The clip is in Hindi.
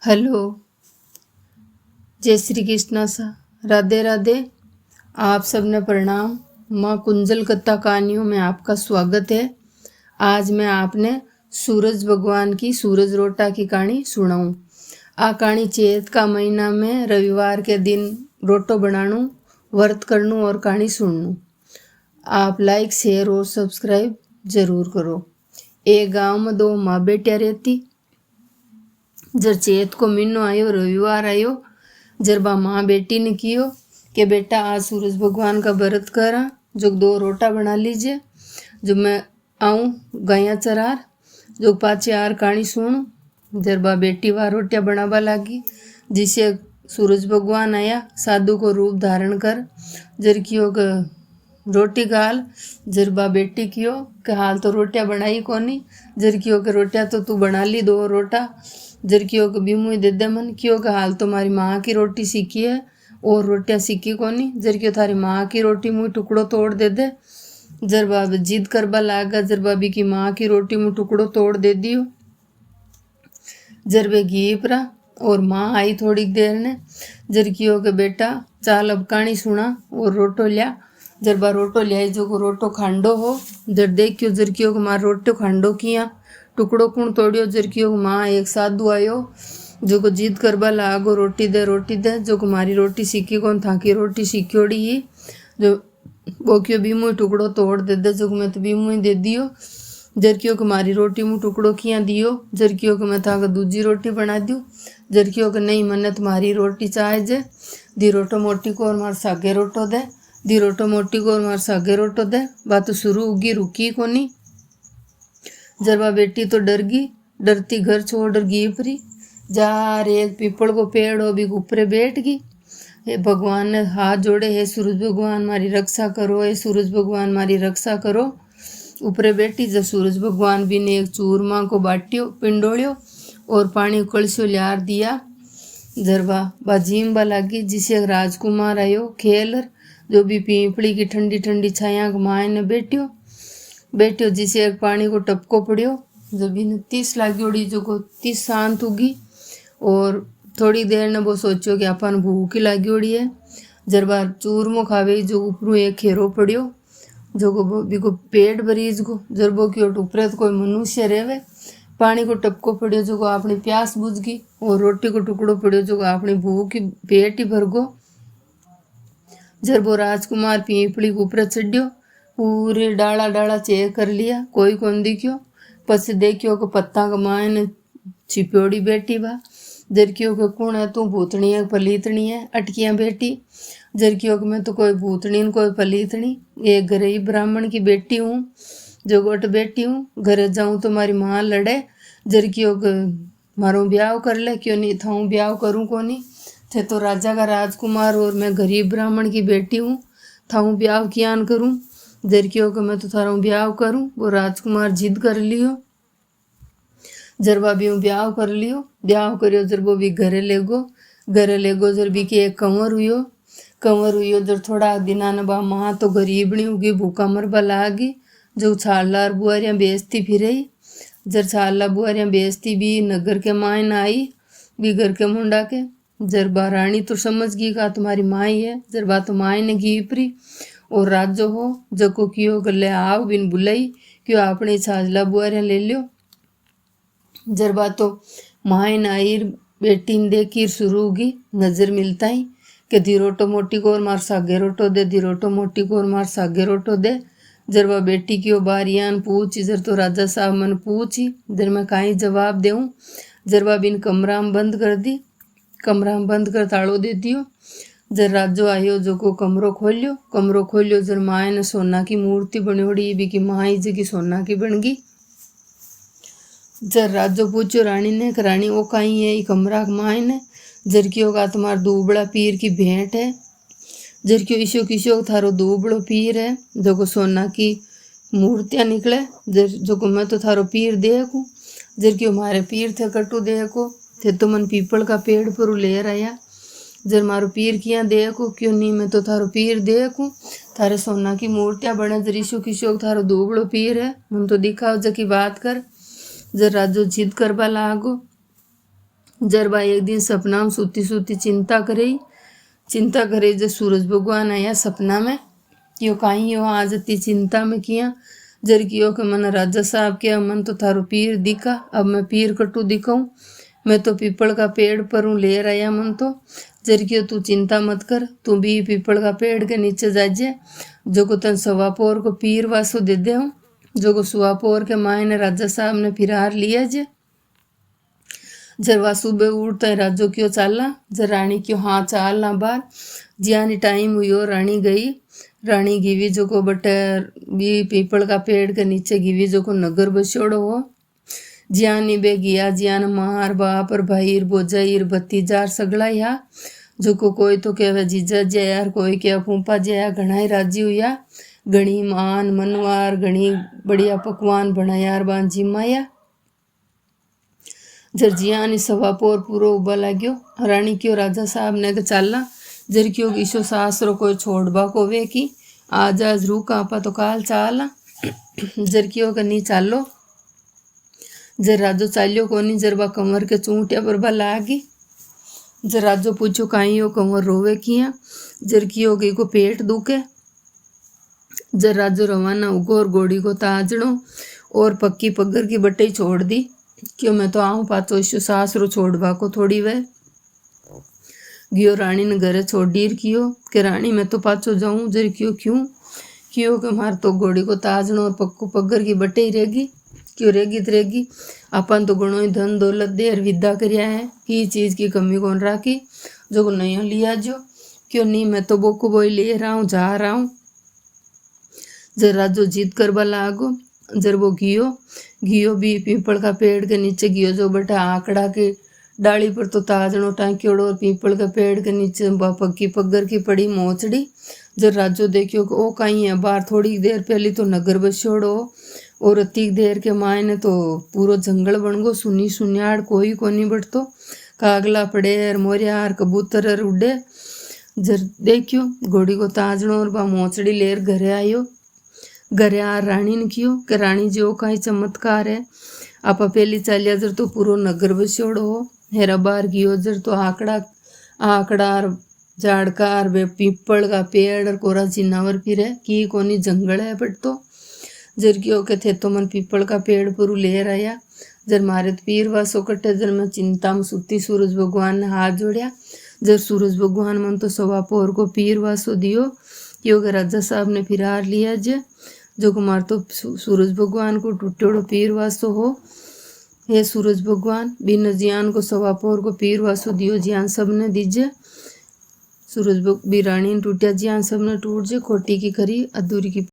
हेलो, जय श्री कृष्ण सा, राधे राधे। आप सबने प्रणाम। माँ कुंजल कथा कहानियों में आपका स्वागत है। आज मैं आपने सूरज भगवान की सूरज रोटा की कहानी सुनाऊं। आ कहानी चैत का महीना में रविवार के दिन रोटो बनाणु, व्रत करनू और कहानी सुननू। आप लाइक शेयर और सब्सक्राइब जरूर करो। एक गांव में दो माँ बेटियां रहती। जर चैत को महीनो आयो, रविवार आयो, जर बा माँ बेटी ने कियो कि बेटा आज सूरज भगवान का व्रत करा, जो दो रोटा बना लीजिए, जो मैं आऊँ गाया चरार, जो पाछे आर कहानी सुन। जर बा बेटी वह रोटियाँ बनावा लागी, जिसे सूरज भगवान आया साधु को रूप धारण कर, जर कियो रोटी गाल। जर बा बेटी कियो कि हाल तो रोटियाँ बनाई कोनी, जर कियो कि रोटियाँ तो तू बना ली दो रोटा, जर कियो कि बीमुई दे दे मन, कियो कि हाल तो मारी माँ की रोटी सीखी है और रोटियाँ सीखी कोनी, जर कियो थारी माँ की रोटी मुँह टुकड़ो तोड़ दे दे। जर बा जिद करबा लागा, जर बाबी की माँ की रोटी मुँह टुकड़ो तोड़ दे दियो। जर वे घीपरा और माँ आई थोड़ी देर ने, जर कियो कि बेटा चाल अब कहानी सुना और रोटो लिया। जर बा रोटो लिया, जो को रोटो खांडो हो, जर देखियो जर कियो कि मार रोटो खांडो किया, टुकड़ो कुण तोड़ियो। जर कियो माँ एक साधु आयो, जो को जिद करबा लागो रोटी दे, जो को मारी रोटी सीखी कौन थाकी रोटी सीखियोड़ी ही, जो वो क्यों बीमू टुकड़ो तोड़ दे, जो मैं तो बीमू दे दियो। जर कियो कि मारी रोटी मुँह टुकड़ो किया दियो, जर कियो कि मैं थाका दूजी रोटी बना दूँ, जर कियो कि नहीं मन्ने तुम्हारी रोटी चाहे जे, दी रोटो मोटी को और मार सागे रोटो दे, दी रोटो मोटी को और मार सागे रोटो दे। बात शुरू उगी रुकी कोनी। जर बा बेटी तो डर गई, डरती घर छोड़ गई परी, जार एक पीपल को पेड़ हो भी ऊपरे बैठ गई। हे भगवान ने हाथ जोड़े, हे सूरज भगवान मारी रक्षा करो, हे सूरज भगवान मारी रक्षा करो। ऊपरे बैठी जब सूरज भगवान भी ने एक चूरमा को बाटियो पिंडोलियो और पानी कलशो लियार दिया। जरबा बाजीम लागी, जिसे राजकुमार आयो खेलर, जो भी पीपड़ी की ठंडी ठंडी छाया माए ने बैठियो, जिसे एक पानी को टपको पड़ियो। जब इन 30 लाग्योड़ी, जो को 30 शांत होगी और थोड़ी देर ने वो सोचो कि अपन भूख ही लाग्योड़ी है। जर बार चूरमो खावे, जो ऊपरू एक खेरो पड़ियो, जो को बिको पेट भरीज को, जर वो की ऊपरे तो कोई मनुष्य रेवे। पानी को टपको पड़ियो, जो को अपनी प्यास बुझ गई, और रोटी को टुकड़ो पड़ियो, जो को अपनी भूख की पेट ही भर गो। जर वो राजकुमार पीपड़ी के ऊपर चढ़ियो, पूरे डाला डाला चेक कर लिया, कोई कौन दिखियो। पछ देखियो कि पत्ता का मायने छिप्योड़ी बैठी बा। जर कियो कि कौन है तू, भूतनी है पलीतनी है, अटकियां बैठी। जर कियो कि मैं तो कोई भूतनी न कोई पलीतनी, एक गरीब ब्राह्मण की बेटी हूँ, जो गोट बैठी हूँ। घर जाऊँ तो मारी माँ लड़े, जर कियो कि मारो ब्याह कर ले, क्यों नहीं थाऊँ ब्याह करूँ कोनी, थे तो राजा का राजकुमार और मैं गरीब ब्राह्मण की बेटी हूँ, थाऊँ ब्याह कियान करूँ। जर कियो कि मैं तो थारा ब्याह करूँ। वो राजकुमार जिद कर लियो, जर बा भी ब्याह कर लियो, ब्याह करियो। जर वो भी घरे लेगो, जर भी के एक कंवर हुई। जर थोड़ा दिना न बा माँ तो गरीबनी होगी, भूखा मरबा लागी, जो छालार बुआरियाँ बेचती फिरे। जर छाला बुआरियाँ बेचती भी नगर के मायन आई, भी घर के मुंडा के। जर बा रानी तो समझ गई का तुम्हारी माई है, जर बा तो माई ने घी परी और राजो हो, जको कियो गले आओ बिन बुलाई, क्यों अपनी छाजला बुआरियाँ ले लियो। जर बा तो माई नाई बेटी ने देखी शुरू होगी, नजर मिलता ही कि धी रोटो मोटी को और मार सागे रोटो दे, धी रोटो मोटी को और मार सागे रोटो दे। जर बा बेटी की बारियान पूछ, जर तो राजा साहब मन पूछी, जर मैं काई जवाब देऊँ। जर बा बिन कमरा में बंद कर दी, कमरा में बंद कर ताड़ो दे दियो। जर राजो आयो, जो को कमरो खोलियो, जर माए ने सोना की मूर्ति बनोड़ी, भी की माई जी की सोना की बन गई। जर राजो पूछो रानी ने, रानी वो काई है कमरा माए ने। जर कियो का तुम्हार दूबड़ा पीर की भेंट है, जर क्यों इशो किशो थारो दूबड़ो पीर है, जो को सोना की मूर्तियाँ निकले। जर जो को मैं तो थारो पीर देखूँ, जर क्यों हमारे पीर थे कटू देखो, थे तो मन पीपल का पेड़ पर ले आया। जर मारो पीर किया देखो, क्यों नहीं मैं तो थारो पीर देखूँ, थारे सोना की मूर्तियाँ बने। जर इशो किशो थारो दूबड़ो पीर है, मन तो दिखाओ जकी बात कर। जर राजो जिद करबा लागो, जरबा एक दिन सपना में सूती सूती चिंता करे जब सूरज भगवान आया सपना में क्यों कहीं हो आज इतनी चिंता में किया जर कियो के मन राजा साहब के मन तो थारो पीर दिखा अब मैं पीर कटू दिखाऊं मैं तो पीपल का पेड़ पर हूँ ले आया मन तो जर कियो तू चिंता मत कर तू भी पीपल का पेड़ के नीचे जाजे जो को तन सवा पोर को पीर वासो दे दे हूँ जो को सुवा पोर के मायने राजा साहब ने फिरार लिया जे जरवा सुबह उठता है राजो क्यों चाला जर रानी क्यों हाँ चालना बार जियानी टाइम हुई हो रानी गई रानी गिवी जो को बटे भी पीपल का पेड़ के नीचे गिवी जो को नगर बसोड़ो हो जियानी बे गया जियान मार बाप और भाईर बोजाईर भतीजार सगला या जो को कोई तो कहे जीजा जय यार कोई क्या फूफा जया घना ही राजी हुआ घनी मान मनवार घनी बढ़िया पकवान बनायार बान जिमाया जर जियानी सवा पोर पूरो उबा लाग्यो रानी क्यों राजा साहब ने के चाला जर क्यों ईशो सासरो कोई छोड़बा को वे की आज रूका आपा तो काल चाला जर क्यों कनी चालो जर राजो चालियो कोनी जरबा कमर के चूंटिया पर बा लागी जर राजो पूछो काई हो कमर रोवे किया जर क्यों गई को पेट दुखे जर राजो रवाना उगो और गोड़ी को ताजड़ो और पक्की पगर की बट्टी छोड़ दी क्यों मैं तो आऊँ पाचो इशो सासरो छोड़बा को थोड़ी वे गियो रानी ने घरे छोड़ डीर कियो के रानी मैं तो पाचो जाऊँ जर क्यों क्यों के मार तो घोड़ी को ताजनो और पक्को पगर की बटे ही रहेगी क्यों रहेगी अपन तो गुणों ही धन दौलत दे और विदा करिया है कि चीज़ की कमी कौन राखी जो को नहीं लिया जो क्यों नहीं मैं तो बोको बोई ले रहा हूँ जा रहा हूँ जर राजो जीत करवा लागो जर वो घियो भी पीपल का पेड़ के नीचे घियो जो बेटा आंकड़ा के डाली पर तो ताजनो टांक्योड़ो और पीपल के पेड़ के नीचे पक्की पगर की पड़ी मोचड़ी जब राजो देखियो कि ओ कहीं है बाहर थोड़ी देर पहले तो नगर बसोड़ो और अतीक देर के मायने तो पूरो जंगल बन गो सुनी सुनियाड़ कोई कोनी बढ़तो कागला पड़ेर मोरियार कबूतर उड़े जर देखियो घोड़ी को ताजनो और बा मोचड़ी लेर घरे आयो घरे आ रानी ने कियो कि रानी जी ओ कहीं चमत्कार है आप पहली चालिया जर तो पूरो नगर बसोड़ो हो हेरा बार गियो जर तो आकड़ा झाड़कार वे पीपल का पेड़ और कोरा जिनावर फिरे की कोनी जंगल है बट तो जर कियो के थे तो मन पीपल का पेड़ पर ले आया जर मारे तो पीर वासो कटे जर मैं चिंता में सुती सूरज भगवान ने हाथ जोड़िया जर सूरज भगवान मन तो सवा पोर को पीर वासो दियो क्यों के राजा साहब ने फिरार लिया जे जो कुमार तो सूरज भगवान को टूटोड़ो पीर वासो हो हे सूरज भगवान बिन जियान को सवा पोर को पीर वासो दियो जियान सब ने दीजे सूरज भी रानी ने टूटिया जियान सब ने टूट जे खोटी की खरी अधूरी की